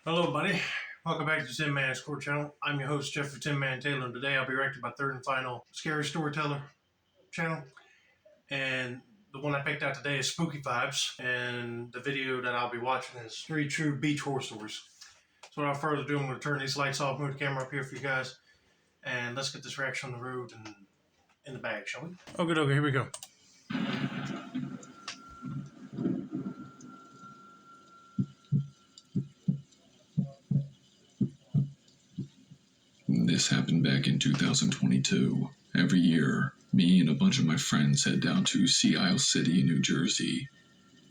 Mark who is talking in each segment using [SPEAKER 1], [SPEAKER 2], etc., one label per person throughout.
[SPEAKER 1] Hello, buddy. Welcome back to the Tin Man Score channel. I'm your host, Jeffrey Tin Man Taylor, and today I'll be directed my third and final Scary Storyteller channel. And the one I picked out today is Spooky Vibes, and the video that I'll be watching is 3 True Beach Horror Stories. So without further ado, I'm going to turn these lights off, move the camera up here for you guys, and let's get this reaction on the road and in the bag, shall we? Okay, here we go.
[SPEAKER 2] This happened back in 2022. Every year, me and a bunch of my friends head down to Sea Isle City, New Jersey.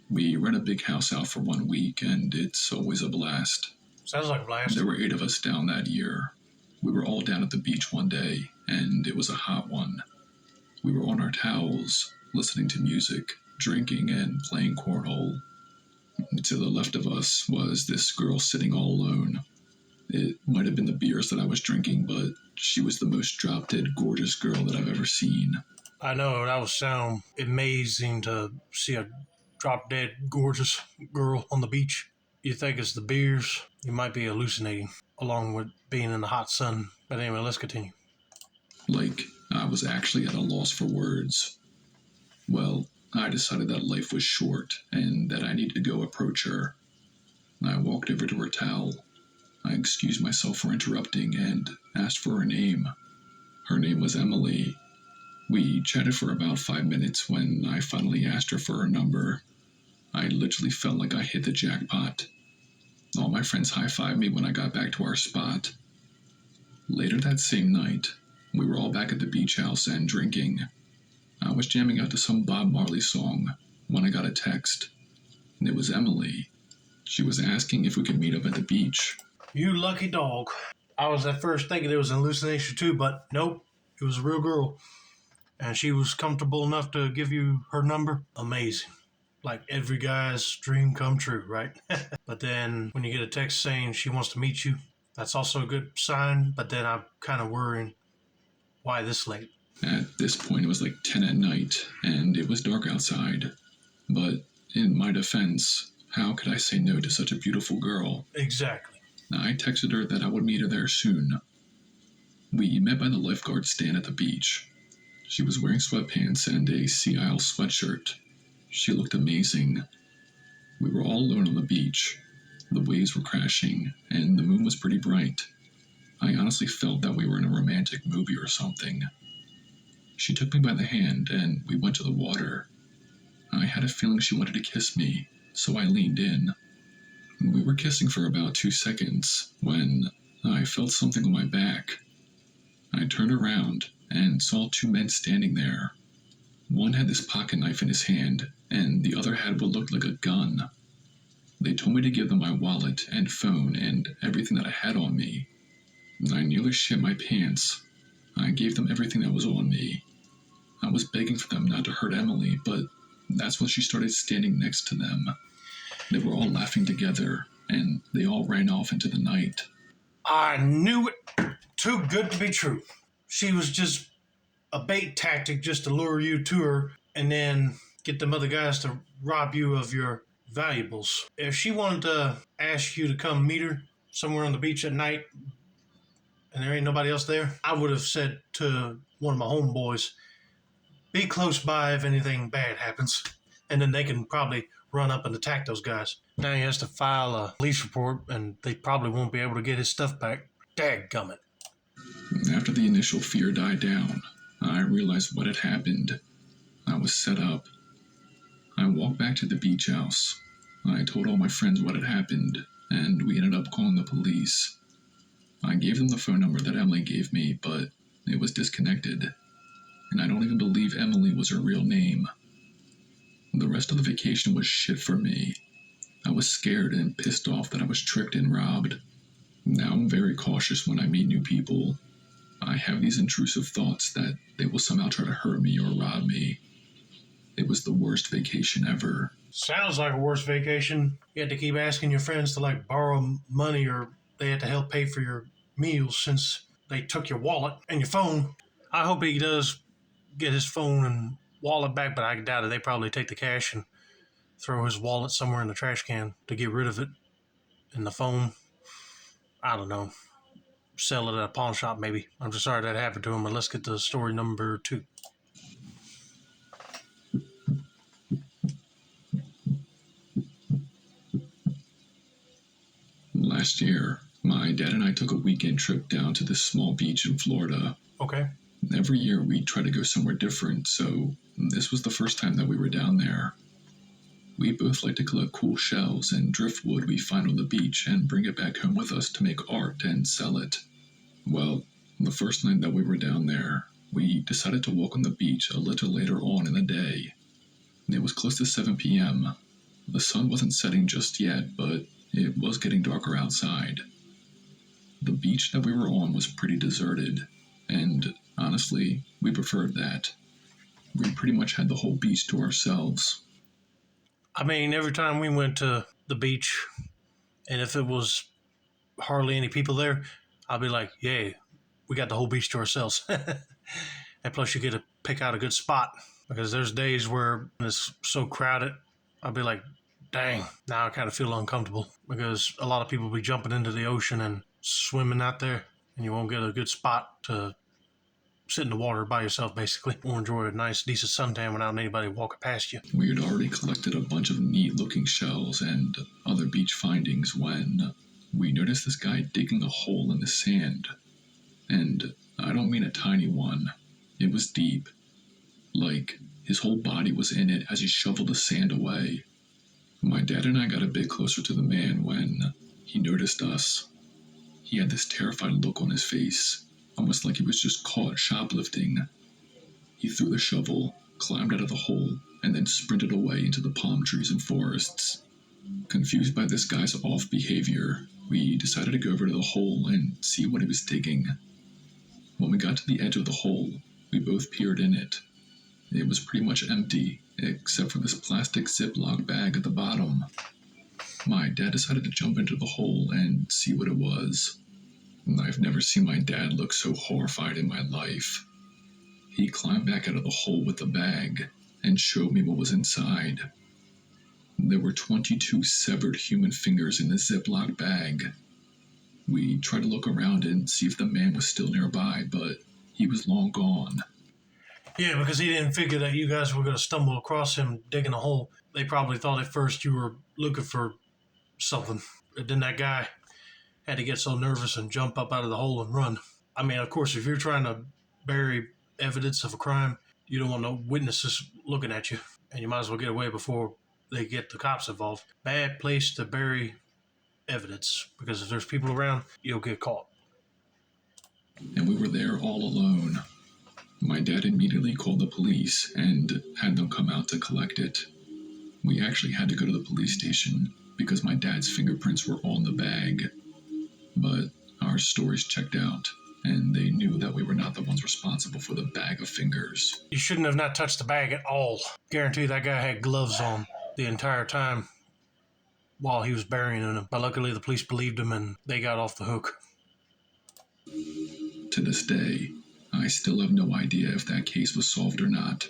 [SPEAKER 2] We rent a big house out for 1 week, and it's always a blast.
[SPEAKER 1] Sounds like a blast.
[SPEAKER 2] There were 8 of us down that year. We were all down at the beach one day, and it was a hot one. We were on our towels, listening to music, drinking, and playing cornhole. To the left of us was this girl sitting all alone. It might have been the beers that I was drinking, but she was the most drop-dead gorgeous girl that I've ever seen.
[SPEAKER 1] I know, that would sound amazing to see a drop-dead gorgeous girl on the beach. You think it's the beers, you might be hallucinating, along with being in the hot sun. But anyway, let's continue.
[SPEAKER 2] Like, I was actually at a loss for words. Well, I decided that life was short, and that I needed to go approach her. I walked over to her towel. I excused myself for interrupting and asked for her name. Her name was Emily. We chatted for about 5 minutes when I finally asked her for her number. I literally felt like I hit the jackpot. All my friends high-fived me when I got back to our spot. Later that same night, we were all back at the beach house and drinking. I was jamming out to some Bob Marley song when I got a text. And it was Emily. She was asking if we could meet up at the beach.
[SPEAKER 1] You lucky dog. I was at first thinking it was an hallucination too, but nope, it was a real girl. And she was comfortable enough to give you her number. Amazing. Like every guy's dream come true, right? But then when you get a text saying she wants to meet you, that's also a good sign. But then I'm kind of worrying, why this late?
[SPEAKER 2] At this point, it was like 10 at night, and it was dark outside. But in my defense, how could I say no to such a beautiful girl?
[SPEAKER 1] Exactly.
[SPEAKER 2] I texted her that I would meet her there soon. We met by the lifeguard stand at the beach. She was wearing sweatpants and a Sea Isle sweatshirt. She looked amazing. We were all alone on the beach. The waves were crashing, and the moon was pretty bright. I honestly felt that we were in a romantic movie or something. She took me by the hand, and we went to the water. I had a feeling she wanted to kiss me, so I leaned in. We were kissing for about 2 seconds when I felt something on my back. I turned around and saw 2 men standing there. One had this pocket knife in his hand, and the other had what looked like a gun. They told me to give them my wallet and phone and everything that I had on me. I nearly shit my pants. I gave them everything that was on me. I was begging for them not to hurt Emily, but that's when she started standing next to them. They were all laughing together, and they all ran off into the night.
[SPEAKER 1] I knew it. Too good to be true. She was just a bait tactic just to lure you to her and then get them other guys to rob you of your valuables. If she wanted to ask you to come meet her somewhere on the beach at night and there ain't nobody else there, I would have said to one of my homeboys, be close by if anything bad happens. And then they can probably run up and attack those guys. Now he has to file a police report, and they probably won't be able to get his stuff back. Dadgummit.
[SPEAKER 2] After the initial fear died down, I realized what had happened. I was set up. I walked back to the beach house. I told all my friends what had happened, and we ended up calling the police. I gave them the phone number that Emily gave me, but it was disconnected. And I don't even believe Emily was her real name. The rest of the vacation was shit for me. I was scared and pissed off that I was tricked and robbed. Now I'm very cautious when I meet new people. I have these intrusive thoughts that they will somehow try to hurt me or rob me. It was the worst vacation ever.
[SPEAKER 1] Sounds like a worst vacation. You had to keep asking your friends to borrow money, or they had to help pay for your meals since they took your wallet and your phone. I hope he does get his phone and wallet back, but I doubt it. They probably take the cash and throw his wallet somewhere in the trash can to get rid of it, and the phone. I don't know, sell it at a pawn shop maybe. I'm just sorry that happened to him, but let's get to story number 2.
[SPEAKER 2] Last year, my dad and I took a weekend trip down to this small beach in Florida.
[SPEAKER 1] Okay.
[SPEAKER 2] Every year we try to go somewhere different, so this was the first time that we were down there. We both like to collect cool shells and driftwood we find on the beach and bring it back home with us to make art and sell it. Well, the first night that we were down there, we decided to walk on the beach a little later on in the day. It was close to 7 p.m. The sun wasn't setting just yet, but it was getting darker outside. The beach that we were on was pretty deserted, and honestly, we preferred that. We pretty much had the whole beach to ourselves.
[SPEAKER 1] I mean, every time we went to the beach, and if it was hardly any people there, I'd be like, yay, we got the whole beach to ourselves. And plus, you get to pick out a good spot, because there's days where it's so crowded, I'd be like, dang, now I kind of feel uncomfortable, because a lot of people be jumping into the ocean and swimming out there, and you won't get a good spot to sit in the water by yourself, basically, or enjoy a nice, decent suntan without anybody walking past you.
[SPEAKER 2] We had already collected a bunch of neat-looking shells and other beach findings when we noticed this guy digging a hole in the sand. And I don't mean a tiny one. It was deep. Like, his whole body was in it as he shoveled the sand away. My dad and I got a bit closer to the man when he noticed us. He had this terrified look on his face, almost like he was just caught shoplifting. He threw the shovel, climbed out of the hole, and then sprinted away into the palm trees and forests. Confused by this guy's off behavior, we decided to go over to the hole and see what he was digging. When we got to the edge of the hole, we both peered in it. It was pretty much empty, except for this plastic Ziploc bag at the bottom. My dad decided to jump into the hole and see what it was. I've never seen my dad look so horrified in my life. He climbed back out of the hole with the bag and showed me what was inside. There were 22 severed human fingers in the Ziploc bag. We tried to look around and see if the man was still nearby, but he was long gone.
[SPEAKER 1] Yeah, because he didn't figure that you guys were going to stumble across him digging a hole. They probably thought at first you were looking for something. But then that guy had to get so nervous and jump up out of the hole and run. I mean, of course, if you're trying to bury evidence of a crime, you don't want no witnesses looking at you, and you might as well get away before they get the cops involved. Bad place to bury evidence, because if there's people around, you'll get caught.
[SPEAKER 2] And we were there all alone. My dad immediately called the police and had them come out to collect it. We actually had to go to the police station because my dad's fingerprints were on the bag. But our stories checked out, and they knew that we were not the ones responsible for the bag of fingers.
[SPEAKER 1] You shouldn't have not touched the bag at all. Guarantee that guy had gloves on the entire time while he was burying them. But luckily the police believed him and they got off the hook.
[SPEAKER 2] To this day, I still have no idea if that case was solved or not.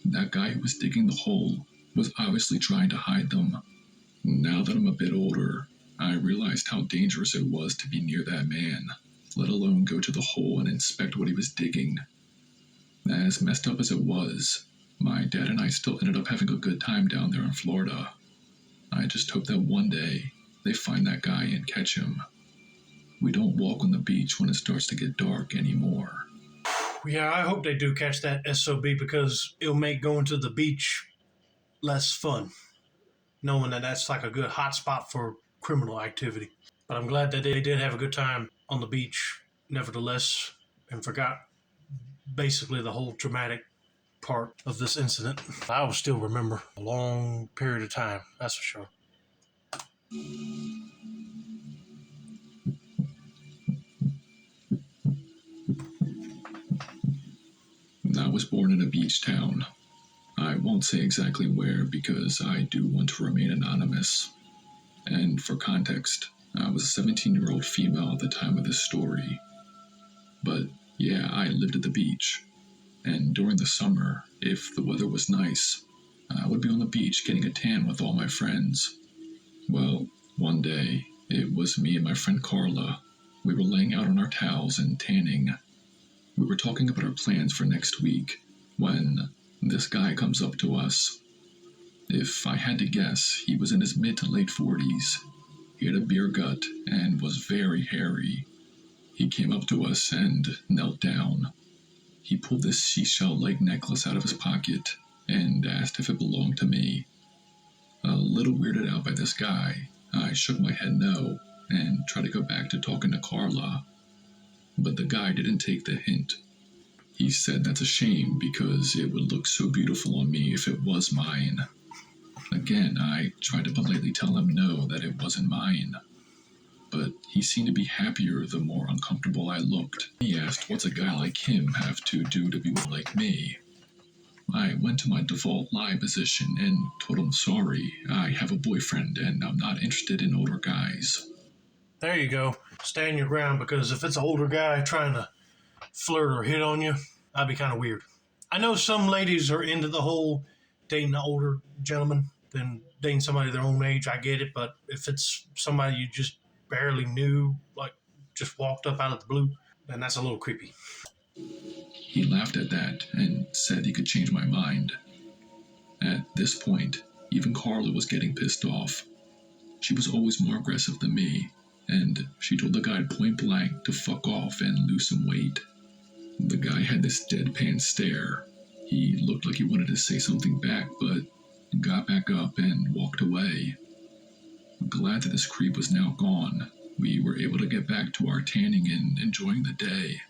[SPEAKER 2] That guy who was digging the hole was obviously trying to hide them. Now that I'm a bit older, I realized how dangerous it was to be near that man, let alone go to the hole and inspect what he was digging. As messed up as it was, my dad and I still ended up having a good time down there in Florida. I just hope that one day they find that guy and catch him. We don't walk on the beach when it starts to get dark anymore.
[SPEAKER 1] Yeah, I hope they do catch that SOB, because it'll make going to the beach less fun, knowing that that's like a good hot spot for criminal activity. But I'm glad that they did have a good time on the beach, nevertheless, and forgot basically the whole traumatic part of this incident. I will still remember a long period of time, that's for sure.
[SPEAKER 2] I was born in a beach town. I won't say exactly where because I do want to remain anonymous. And for context, I was a 17-year-old female at the time of this story. But yeah, I lived at the beach. And during the summer, if the weather was nice, I would be on the beach getting a tan with all my friends. Well, one day, It was me and my friend Carla. We were laying out on our towels and tanning. We were talking about our plans for next week when this guy comes up to us. If I had to guess, he was in his mid to late 40s. He had a beer gut and was very hairy. He came up to us and knelt down. He pulled this seashell leg necklace out of his pocket and asked if it belonged to me. A little weirded out by this guy, I shook my head no and tried to go back to talking to Carla. But the guy didn't take the hint. He said that's a shame because it would look so beautiful on me if it was mine. Again, I tried to politely tell him no, that it wasn't mine. But he seemed to be happier the more uncomfortable I looked. He asked what's a guy like him have to do to be like me. I went to my default lie position and told him sorry, I have a boyfriend and I'm not interested in older guys.
[SPEAKER 1] There you go. Stand your ground, because if it's an older guy trying to flirt or hit on you, that'd be kind of weird. I know some ladies are into the whole dating an older gentleman than dating somebody their own age. I get it, but if it's somebody you just barely knew, like just walked up out of the blue, then that's a little creepy.
[SPEAKER 2] He laughed at that and said he could change my mind. At this point, even Carla was getting pissed off. She was always more aggressive than me, and she told the guy point blank to fuck off and lose some weight. The guy had this deadpan stare. He looked like he wanted to say something back, but got back up and walked away. Glad that this creep was now gone, we were able to get back to our tanning and enjoying the day.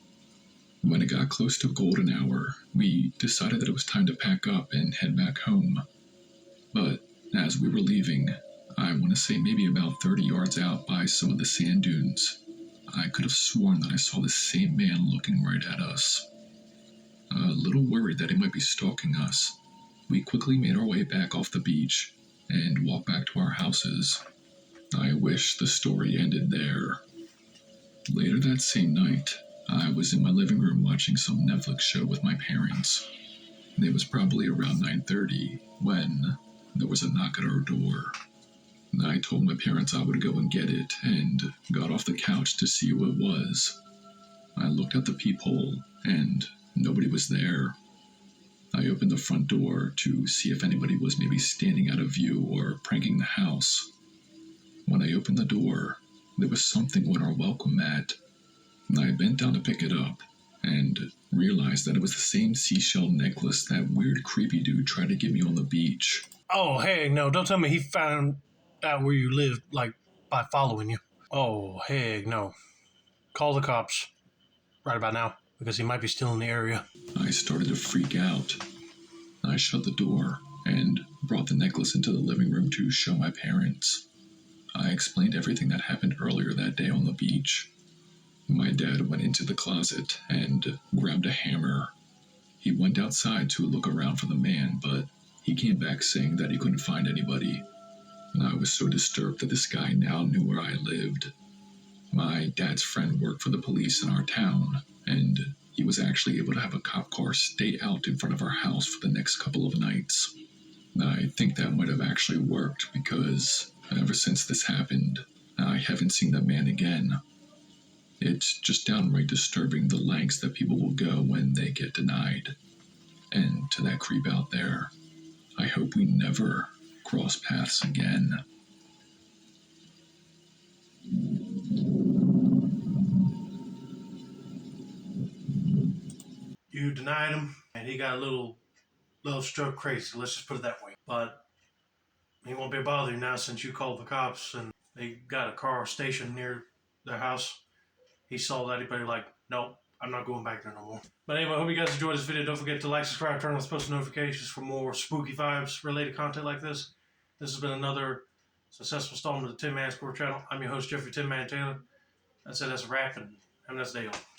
[SPEAKER 2] When it got close to golden hour, we decided that it was time to pack up and head back home. But as we were leaving, I want to say maybe about 30 yards out by some of the sand dunes, I could have sworn that I saw the same man looking right at us. A little worried that he might be stalking us, we quickly made our way back off the beach and walked back to our houses. I wish the story ended there. Later that same night, I was in my living room watching some Netflix show with my parents. It was probably around 9:30 when there was a knock at our door. I told my parents I would go and get it and got off the couch to see who it was. I looked at the peephole and nobody was there. I opened the front door to see if anybody was maybe standing out of view or pranking the house. When I opened the door, there was something on our welcome mat. I bent down to pick it up and realized that it was the same seashell necklace that weird creepy dude tried to give me on the beach.
[SPEAKER 1] Oh, hey, no, don't tell me he found out where you lived, like, by following you. Oh, heck no. Call the cops right about now, because he might be still in the area.
[SPEAKER 2] I started to freak out. I shut the door and brought the necklace into the living room to show my parents. I explained everything that happened earlier that day on the beach. My dad went into the closet and grabbed a hammer. He went outside to look around for the man, but he came back saying that he couldn't find anybody. I was so disturbed that this guy now knew where I lived. My dad's friend worked for the police in our town, and he was actually able to have a cop car stay out in front of our house for the next couple of nights. I think that might have actually worked because ever since this happened, I haven't seen that man again. It's just downright disturbing the lengths that people will go when they get denied. And to that creep out there, I hope we never cross paths again.
[SPEAKER 1] You denied him, and he got a little stroke crazy, let's just put it that way. But he won't be bothering now since you called the cops and they got a car stationed near their house. He saw that, he'd be like, nope, I'm not going back there no more. But anyway, I hope you guys enjoyed this video. Don't forget to like, subscribe, turn on post notifications for more spooky vibes related content like this. This has been another successful installment of the Tin Man Score channel. I'm your host, Jeffrey Tin Man Taylor. That's it, that's a wrap, and have a nice day, y'all.